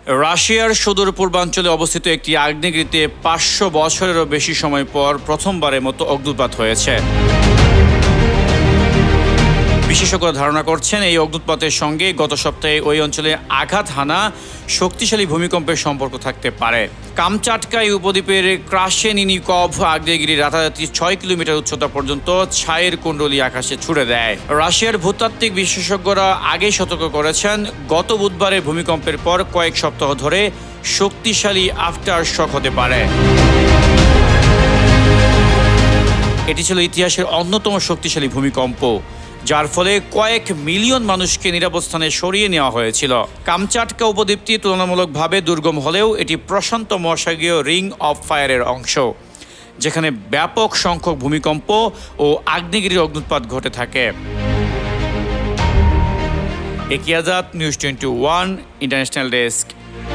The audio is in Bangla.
রাশিয়ার সুদূর পূর্বাঞ্চলে অবস্থিত একটি আগ্নেয়গিরিতে ৫০০ বছরেরও বেশি সময় পর প্রথমবারের মতো অগ্ন্যুৎপাত হয়েছে। বিশেষজ্ঞরা ধারণা করছেন এই অগ্ন্যুৎপাতের সঙ্গে গত সপ্তাহে ওই অঞ্চলে আঘাত হানা শক্তিশালী ভূমিকম্পের সম্পর্ক থাকতে পারে। কামচাটকা উপদ্বীপের ক্রাশেনিনিকভ আগ্নেয়গিরি রাতারাতি ৬ কিলোমিটার উচ্চতা পর্যন্ত ছায়ের কুণ্ডলী আকাশে ছুড়ে দেয়। রাশিয়ার ভূতাত্ত্বিক বিশেষজ্ঞরা আগেই সতর্ক করেছেন, গত বুধবারের ভূমিকম্পের পর কয়েক সপ্তাহ ধরে শক্তিশালী আফটার শক হতে পারে। এটি ছিল ইতিহাসের অন্যতম শক্তিশালী ভূমিকম্প, যার ফলে কয়েক মিলিয়ন মানুষকে নিরাপদ স্থানে সরিয়ে নেওয়া হয়েছিল। কামচাটকা উপদ্বীপটি তুলনামূলকভাবে দুর্গম হলেও এটি প্রশান্ত মহাসাগরীয় রিং অফ ফায়ারের অংশ, যেখানে ব্যাপক সংখ্যক ভূমিকম্প ও আগ্নেয়গিরির অগ্ন্যুৎপাত ঘটে থাকে। একি আজাদ, নিউজ 21 ইন্টারন্যাশনাল ডেস্ক।